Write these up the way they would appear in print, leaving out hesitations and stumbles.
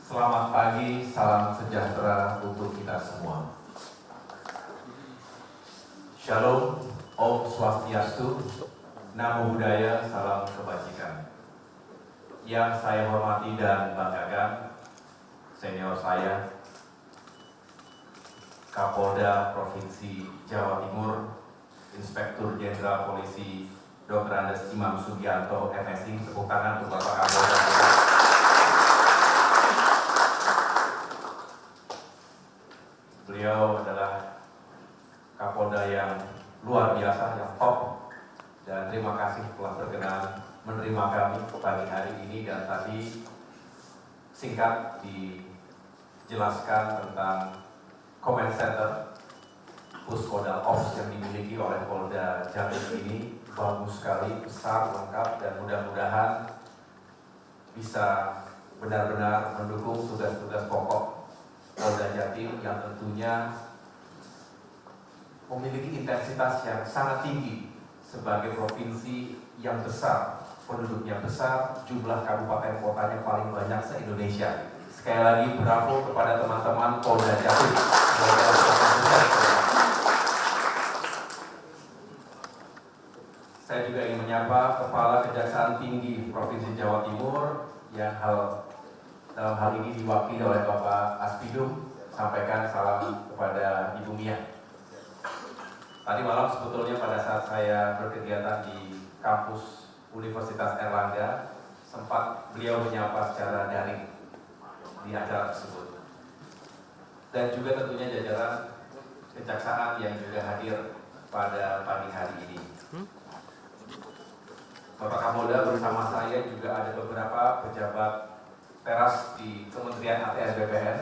Selamat pagi, salam sejahtera untuk kita semua. Shalom, Om Swastiastu, Namo Buddhaya, salam kebajikan. Yang saya hormati dan banggakan, senior saya, Kapolda Provinsi Jawa Timur, Inspektur Jenderal Polisi Dr. Andes Imam Sugianto, MSI. Tepuk tangan untuk Bapak Kapolda. Beliau adalah Kapolda yang luar biasa, yang top, dan terima kasih telah berkenan menerima kami pagi hari ini. Dan tadi singkat dijelaskan tentang Command Center Puskodal Ops yang dimiliki oleh Polda Jatim ini. Bagus sekali, besar, lengkap, dan mudah-mudahan bisa benar-benar mendukung tugas-tugas pokok Polda Jatim yang tentunya memiliki intensitas yang sangat tinggi sebagai provinsi yang besar, penduduknya besar, jumlah kabupaten kotanya paling banyak se-Indonesia. Sekali lagi bravo kepada teman-teman Polda Jatim. Saya juga ingin menyapa Kepala Kejaksaan Tinggi Provinsi Jawa Timur yang dalam hal ini diwakili oleh Bapak Aspidum. Sampaikan salam kepada Ibu Mia. Tadi malam sebetulnya pada saat saya berkegiatan di kampus Universitas Erlangga, sempat beliau menyapa secara daring di acara tersebut. Dan juga tentunya jajaran kejaksaan yang juga hadir pada pagi hari ini. Bapak Kapolda bersama saya juga ada beberapa pejabat teras di Kementerian ATR BPN.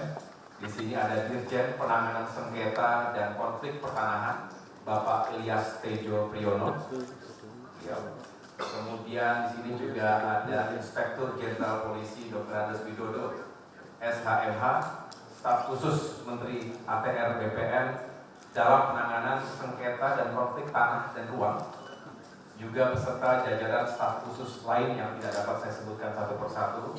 Di sini ada Dirjen Penanganan Sengketa dan Konflik Pertanahan, Bapak Ilyas Tejo Priyono. Kemudian di sini juga ada Inspektur Jenderal Polisi Dr. Andes Widodo, SHMH, Staf Khusus Menteri ATR BPN dalam penanganan sengketa dan konflik tanah dan ruang. Juga beserta jajaran staf khusus lain yang tidak dapat saya sebutkan satu persatu.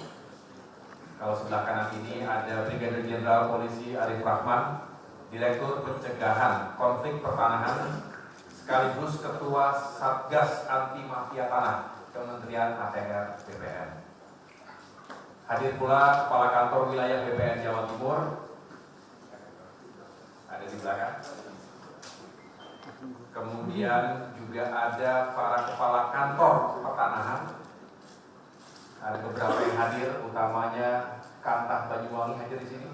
Kalau sebelah kanan ini ada Brigadir Jenderal Polisi Arif Rahman, Direktur Pencegahan Konflik Pertanahan, sekaligus Ketua Satgas Anti Mafia Tanah Kementerian ATR BPN. Hadir pula Kepala Kantor Wilayah BPN Jawa Timur, ada di belakang. Kemudian juga ada para kepala kantor pertanahan. Ada beberapa yang hadir, utamanya Kantah Banyuwangi hadir di sini,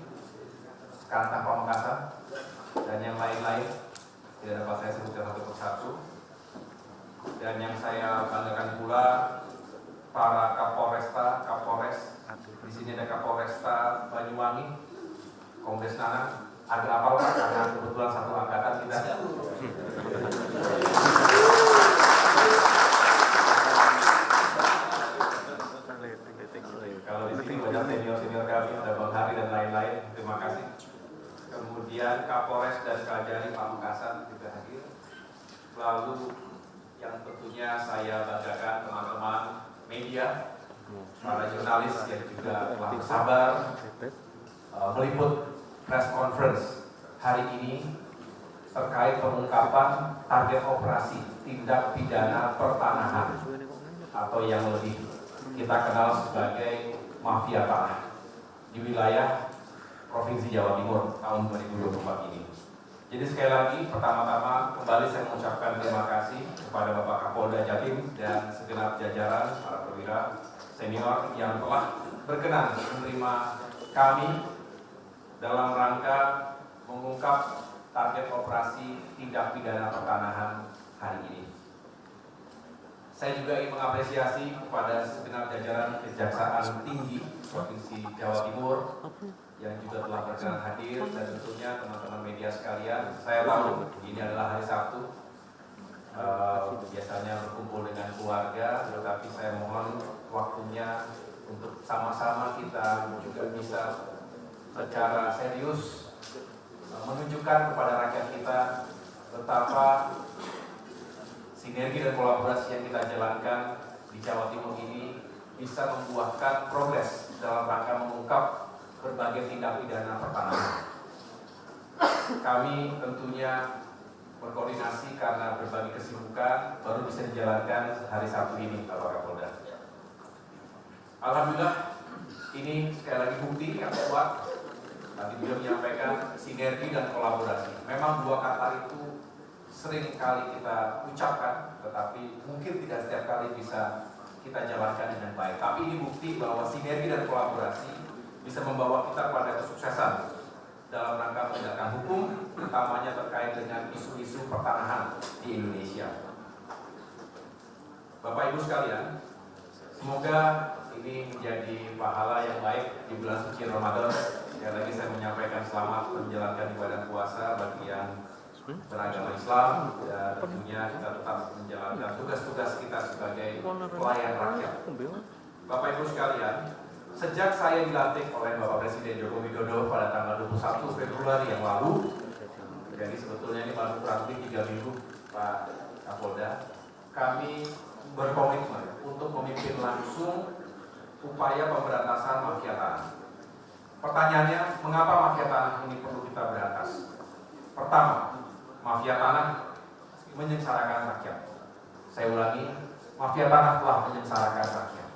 Kantah Pamekasan, dan yang lain-lain. Tidak dapat saya sebutkan satu persatu. Dan yang saya banggakan pula para Kapolres. Di sini ada Kapolresta Banyuwangi, Kombes Nana. Agak apal Pak, karena kebetulan satu angkatan kita. Kalau di sini banyak senior kami, ada Bang Hari dan lain-lain. Terima kasih. Kemudian Kapolres dan Kajari Pamekasan juga hadir. Lalu yang tentunya saya banggakan teman-teman media, para jurnalis yang juga telah bersabar meliput press conference hari ini terkait pengungkapan target operasi tindak pidana pertanahan atau yang lebih kita kenal sebagai mafia tanah di wilayah Provinsi Jawa Timur tahun 2024 ini. Jadi sekali lagi, pertama-tama kembali saya mengucapkan terima kasih kepada Bapak Kapolda Jatim dan segenap jajaran para perwira senior yang telah berkenan menerima kami dalam rangka mengungkap target operasi tindak pidana pertanahan hari ini. Saya juga ingin mengapresiasi kepada segenap jajaran Kejaksaan Tinggi Provinsi Jawa Timur yang juga telah berkenan hadir, dan tentunya teman-teman media sekalian. Saya tahu ini adalah hari Sabtu, biasanya berkumpul dengan keluarga, tetapi saya mohon waktunya untuk sama-sama kita juga bisa secara serius menunjukkan kepada rakyat kita betapa sinergi dan kolaborasi yang kita jalankan di Jawa Timur ini bisa membuahkan progres dalam rangka mengungkap sebagai tindak pidana pertanahan. Kami tentunya berkoordinasi karena berbagai kesibukan baru bisa dijalankan hari Sabtu ini, Bapak Kapolda. Alhamdulillah, ini sekali lagi bukti yang kuat. Tadi beliau menyampaikan sinergi dan kolaborasi. Memang dua kata itu sering kali kita ucapkan, tetapi mungkin tidak setiap kali bisa kita jalankan dengan baik. Tapi ini bukti bahwa sinergi dan kolaborasi bisa membawa kita pada kesuksesan dalam rangka penegakan hukum, utamanya terkait dengan isu-isu pertanahan di Indonesia. Bapak Ibu sekalian, semoga ini menjadi pahala yang baik di bulan suci Ramadan. Sekali lagi saya menyampaikan selamat menjalankan ibadah puasa bagi yang beragama Islam, dan tentunya kita tetap menjalankan tugas-tugas kita sebagai pelayan rakyat. Bapak Ibu sekalian, sejak saya dilantik oleh Bapak Presiden Joko Widodo pada tanggal 21 Februari yang lalu, jadi sebetulnya ini baru kurang lebih 3 minggu Pak Kapolda, kami berkomitmen untuk memimpin langsung upaya pemberantasan mafia tanah. Pertanyaannya, mengapa mafia tanah ini perlu kita berantas? Pertama, mafia tanah menyengsarakan rakyat. Saya ulangi, mafia tanah telah menyengsarakan rakyat.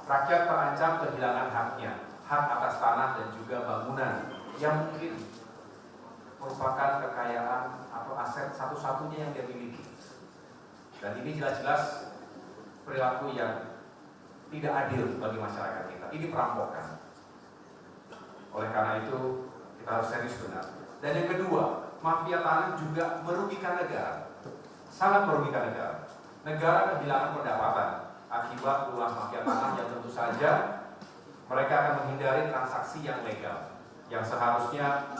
Rakyat terancam kehilangan haknya, hak atas tanah dan juga bangunan yang mungkin merupakan kekayaan atau aset satu-satunya yang dia miliki. Dan ini jelas-jelas perilaku yang tidak adil bagi masyarakat kita. Ini perampokan. Oleh karena itu, kita harus serius benar. Dan yang kedua, mafia tanah juga merugikan negara. Sangat merugikan negara. Negara kehilangan pendapatan akibat ulah mafia tanah yang tentu saja mereka akan menghindari transaksi yang legal, yang seharusnya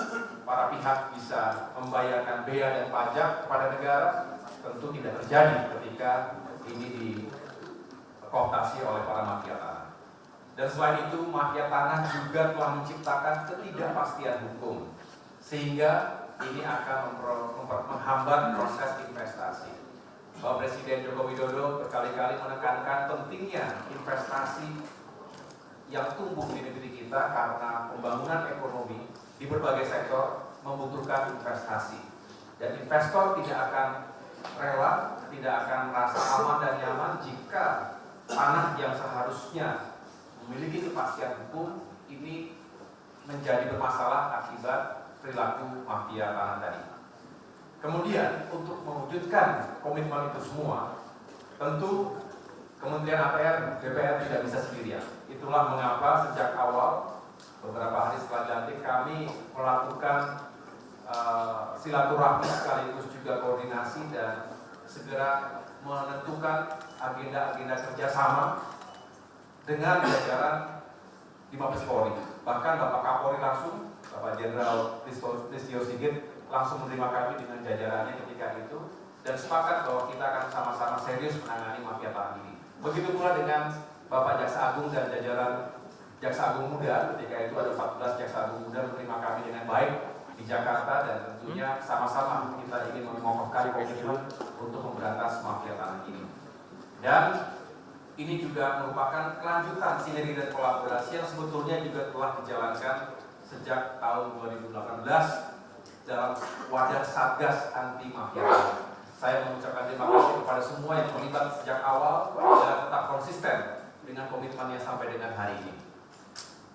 para pihak bisa membayarkan bea dan pajak kepada negara, tentu tidak terjadi ketika ini dikooptasi oleh para mafia tanah. Dan selain itu, mafia tanah juga telah menciptakan ketidakpastian hukum, sehingga ini akan menghambat proses investasi. Bapak Presiden Joko Widodo berkali-kali menekankan pentingnya investasi yang tumbuh di negeri kita karena pembangunan ekonomi di berbagai sektor membutuhkan investasi. Dan investor tidak akan rela, tidak akan merasa aman dan nyaman jika tanah yang seharusnya memiliki kepastian hukum ini menjadi bermasalah akibat perilaku mafia tanah tadi. Kemudian untuk mewujudkan komitmen itu semua, tentu Kementerian APR, DPR tidak bisa sendirian. Itulah mengapa sejak awal, beberapa hari setelah dilantik, kami melakukan silaturahmi sekaligus juga koordinasi dan segera menentukan agenda-agenda kerjasama dengan jajaran di Mabes Polri. Bahkan Bapak Kapolri langsung, Bapak Jenderal Listio Sigit langsung menerima kami dengan jajarannya ketika itu dan sepakat bahwa kita akan sama-sama serius menangani mafia tanah ini. Begitu pula dengan Bapak Jaksa Agung dan jajaran Jaksa Agung Muda, ketika itu ada 14 Jaksa Agung Muda menerima kami dengan baik di Jakarta dan tentunya sama-sama kita ingin mengokohkan komitmen untuk memberantas mafia tanah ini. Dan ini juga merupakan kelanjutan sinergi dan kolaborasi yang sebetulnya juga telah dijalankan sejak tahun 2018 dalam wadah Satgas Anti Mafia. Saya mengucapkan terima kasih kepada semua yang terlibat sejak awal dan tetap konsisten dengan komitmennya sampai dengan hari ini.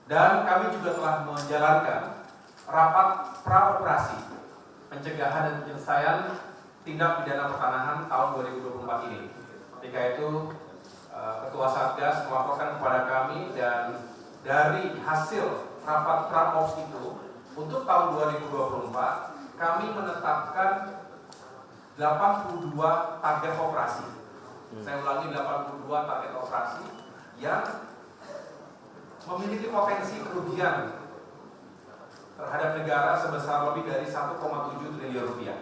Dan kami juga telah menjalankan rapat praoperasi pencegahan dan penyelesaian tindak pidana pertanahan tahun 2024 ini. Ketika itu Ketua Satgas melaporkan kepada kami dan dari hasil rapat praops itu untuk tahun 2024 kami menetapkan 82 target operasi. Saya ulangi, 82 target operasi yang memiliki potensi kerugian terhadap negara sebesar lebih dari 1,7 triliun rupiah.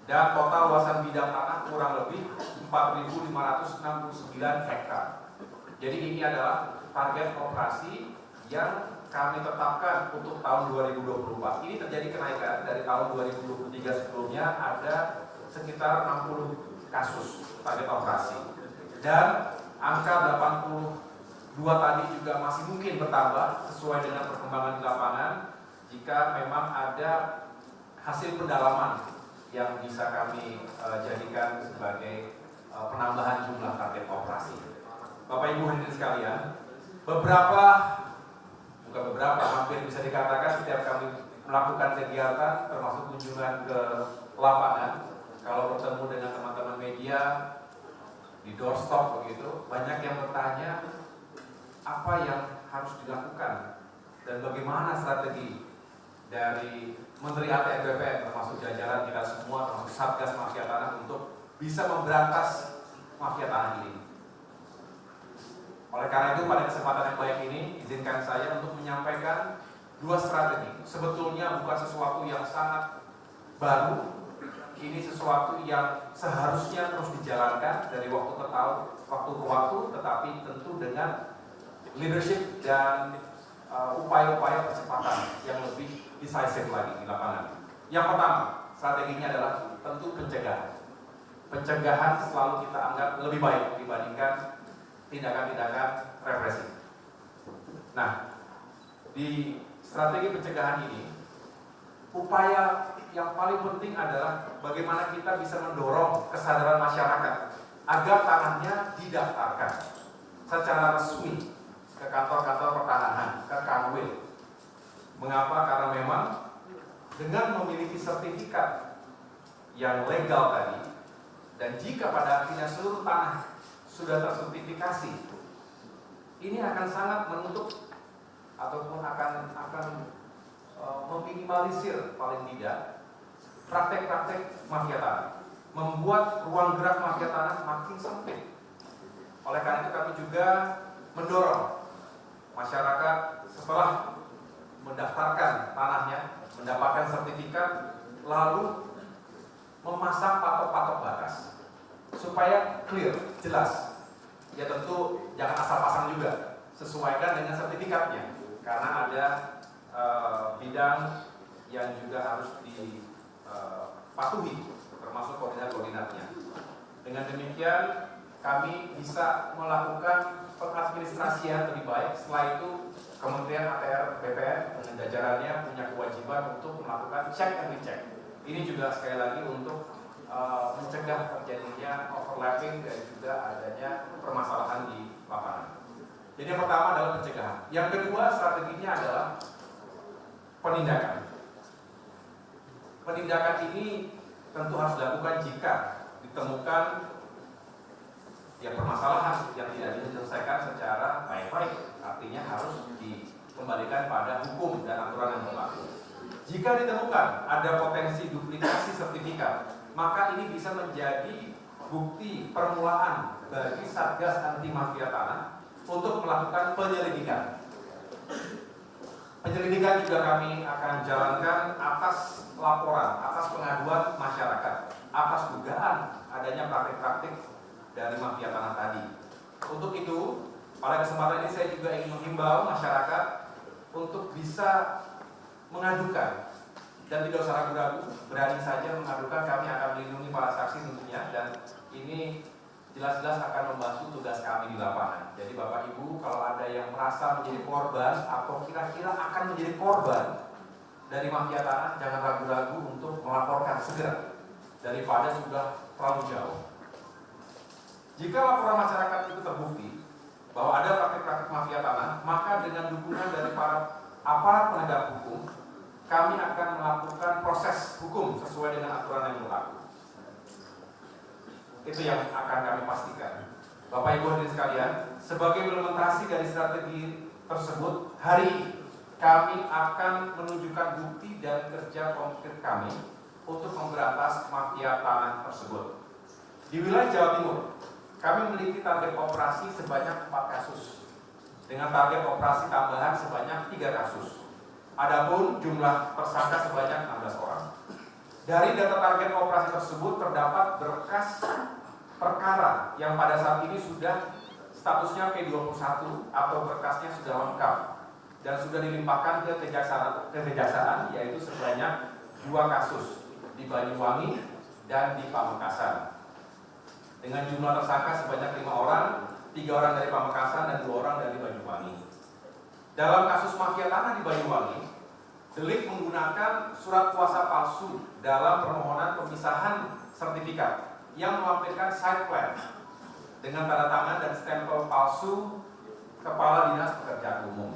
Dan total luasan bidang tanah kurang lebih 4.569 hektar. Jadi ini adalah target operasi yang kami tetapkan untuk tahun 2024. Ini terjadi kenaikan dari tahun 2023 sebelumnya ada sekitar 60 kasus target operasi. Dan angka 82 dua tadi juga masih mungkin bertambah sesuai dengan perkembangan di lapangan jika memang ada hasil pendalaman yang bisa kami jadikan sebagai penambahan jumlah target operasi. Bapak Ibu hadirin sekalian, hampir bisa dikatakan setiap kami melakukan kegiatan termasuk kunjungan ke lapangan, kalau bertemu dengan teman-teman media di doorstop begitu, banyak yang bertanya apa yang harus dilakukan dan bagaimana strategi dari Menteri ATR BPN termasuk jajaran kita semua termasuk Satgas Mafia Tanah untuk bisa memberantas mafia tanah ini. Oleh karena itu pada kesempatan yang baik ini izinkan saya untuk menyampaikan dua strategi. Sebetulnya bukan sesuatu yang sangat baru, ini sesuatu yang seharusnya terus dijalankan dari waktu ke waktu, tetapi tentu dengan leadership dan upaya-upaya percepatan yang lebih decisive lagi di lapangan. Yang pertama, strateginya adalah tentu pencegahan. Pencegahan selalu kita anggap lebih baik dibandingkan tindakan-tindakan represi. Nah, di strategi pencegahan ini, upaya yang paling penting adalah bagaimana kita bisa mendorong kesadaran masyarakat agar tanahnya didaftarkan secara resmi ke kantor-kantor pertanahan, ke Kanwil. Mengapa? Karena memang dengan memiliki sertifikat yang legal tadi, dan jika pada akhirnya seluruh tanah sudah tersertifikasi, ini akan sangat menutup ataupun akan meminimalisir paling tidak praktek-praktek mafia tanah, membuat ruang gerak mafia tanah makin sempit. Oleh karena itu kami juga mendorong masyarakat setelah mendaftarkan tanahnya, mendapatkan sertifikat, lalu memasang patok-patok batas supaya clear, jelas. Ya tentu jangan asal pasang juga, sesuaikan dengan sertifikatnya karena ada bidang yang juga harus dipatuhi, termasuk koordinat-koordinatnya. Dengan demikian kami bisa melakukan pengadministrasian lebih baik. Setelah itu Kementerian ATR BPN dengan jajarannya punya kewajiban untuk melakukan check and recheck. Ini juga sekali lagi untuk mencegah terjadinya overlapping dan juga adanya permasalahan di lapangan. Jadi yang pertama adalah pencegahan. Yang kedua strateginya adalah penindakan. Penindakan ini tentu harus dilakukan jika ditemukan permasalahan yang tidak diselesaikan secara baik-baik. Artinya harus dikembalikan pada hukum dan aturan yang berlaku. Jika ditemukan ada potensi duplikasi sertifikat, maka ini bisa menjadi bukti permulaan bagi Satgas Anti Mafia Tanah untuk melakukan penyelidikan. Penyelidikan juga kami akan jalankan atas laporan, atas pengaduan masyarakat, atas dugaan adanya praktik-praktik dari mafia tanah tadi. Untuk itu, pada kesempatan ini saya juga ingin menghimbau masyarakat untuk bisa mengadukan dan tidak usah ragu-ragu, berani saja mengadukan. Kami akan melindungi para saksi tentunya, dan ini jelas-jelas akan membantu tugas kami di lapangan. Jadi Bapak Ibu, kalau ada yang merasa menjadi korban atau kira-kira akan menjadi korban dari mafia tanah, jangan ragu-ragu untuk melaporkan segera daripada sudah terlalu jauh. Jika laporan masyarakat itu terbukti bahwa ada praktik-praktik mafia tanah, maka dengan dukungan dari para aparat penegak hukum, kami akan melakukan proses hukum sesuai dengan aturan yang berlaku. Itu yang akan kami pastikan. Bapak Ibu hadirin sekalian, sebagai implementasi dari strategi tersebut, hari ini kami akan menunjukkan bukti dan kerja konkret kami untuk memberantas mafia tanah tersebut. Di wilayah Jawa Timur, kami memiliki target operasi sebanyak 4 kasus, dengan target operasi tambahan sebanyak 3 kasus. Adapun jumlah tersangka sebanyak 16 orang. Dari data target operasi tersebut terdapat berkas perkara yang pada saat ini sudah statusnya P21 atau berkasnya sudah lengkap dan sudah dilimpahkan ke kejaksaan, yaitu sebanyak 2 kasus di Banyuwangi dan di Pamekasan. Dengan jumlah tersangka sebanyak 5 orang, 3 orang dari Pamekasan dan 2 orang dari Banyuwangi. Dalam kasus mafia tanah di Banyuwangi, delik menggunakan surat kuasa palsu dalam permohonan pemisahan sertifikat yang melampirkan site plan dengan tanda tangan dan stempel palsu Kepala Dinas Pekerjaan Umum.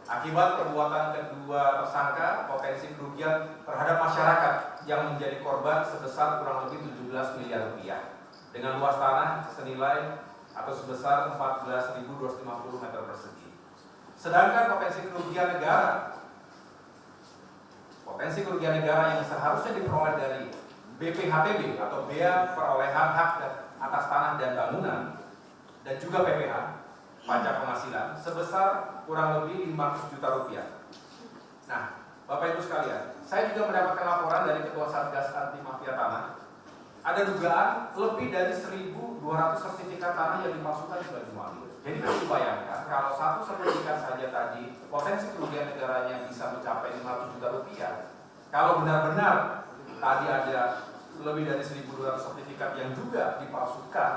Akibat perbuatan kedua tersangka, potensi kerugian terhadap masyarakat yang menjadi korban sebesar kurang lebih 17 miliar rupiah dengan luas tanah senilai atau sebesar 14.250 meter persegi. Sedangkan potensi kerugian negara yang seharusnya diperoleh dari BPHTB atau Bea Perolehan Hak atas Tanah dan Bangunan dan juga PPH, pajak penghasilan, sebesar kurang lebih 500 juta rupiah. Nah, Bapak Ibu sekalian, saya juga mendapatkan laporan dari Ketua Satgas Anti Mafia Tanah. Ada dugaan lebih dari 1.200 sertifikat tanah yang dipalsukan di Banyuwangi. Jadi kita bayangkan kalau satu sertifikat saja tadi potensi kerugian negaranya bisa mencapai 500 juta rupiah. Kalau benar-benar tadi ada lebih dari 1.200 sertifikat yang juga dipalsukan,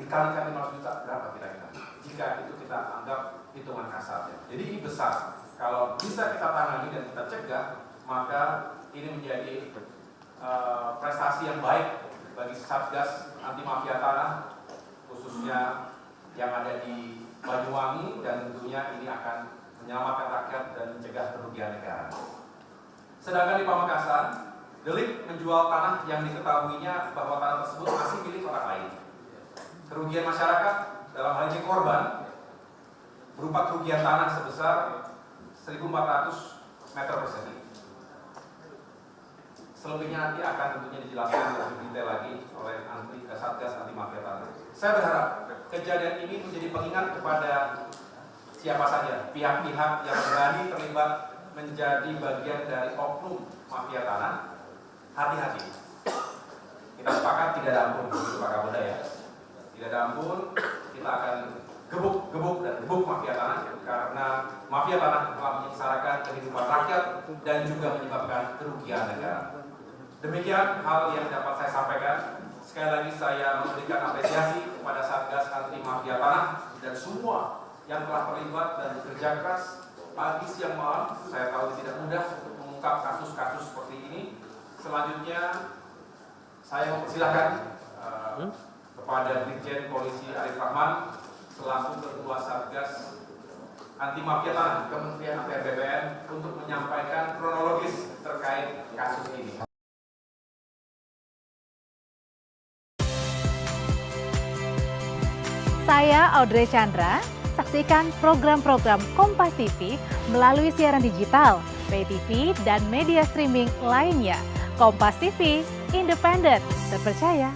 dikalikan 500 juta berapa kira-kira? Jika itu kita anggap hitungan kasarnya. Jadi ini besar. Kalau bisa kita tangani dan kita cegah, maka ini menjadi prestasi yang baik bagi Satgas Anti Mafia Tanah, khususnya yang ada di Banyuwangi, dan tentunya ini akan menyelamatkan rakyat dan mencegah kerugian negara. Sedangkan di Pamekasan, delik menjual tanah yang diketahuinya bahwa tanah tersebut masih milik orang lain. Kerugian masyarakat dalam hal ini korban berupa kerugian tanah sebesar 1.400 meter persegi. Selebihnya nanti akan tentunya dijelaskan lebih detail lagi oleh Satgas Anti Mafia Tanah. Saya berharap kejadian ini menjadi pengingat kepada siapa saja pihak-pihak yang berani terlibat menjadi bagian dari oknum mafia tanah. Hati-hati. Kita sepakat tidak ada ampun, begitu Pak Kapolda ya. Tidak ada ampun, kita akan gebuk mafia tanah, karena mafia tanah telah menyengsarakan kehidupan rakyat dan juga menyebabkan kerugian negara. Demikian hal yang dapat saya sampaikan. Sekali lagi saya memberikan apresiasi kepada Satgas Anti Mafia Tanah dan semua yang telah terlibat dan bekerja keras pagi siang malam. Saya tahu tidak mudah untuk mengungkap kasus-kasus seperti ini. Selanjutnya saya mempersilahkan kepada Brigjen Polisi Arif Rahman selaku Ketua Satgas Anti Mafia Tanah Kementerian APR BPN untuk menyampaikan kronologis terkait kasus ini. Saya Audrey Chandra, saksikan program-program Kompas TV melalui siaran digital, pay TV, dan media streaming lainnya. Kompas TV, independen, terpercaya.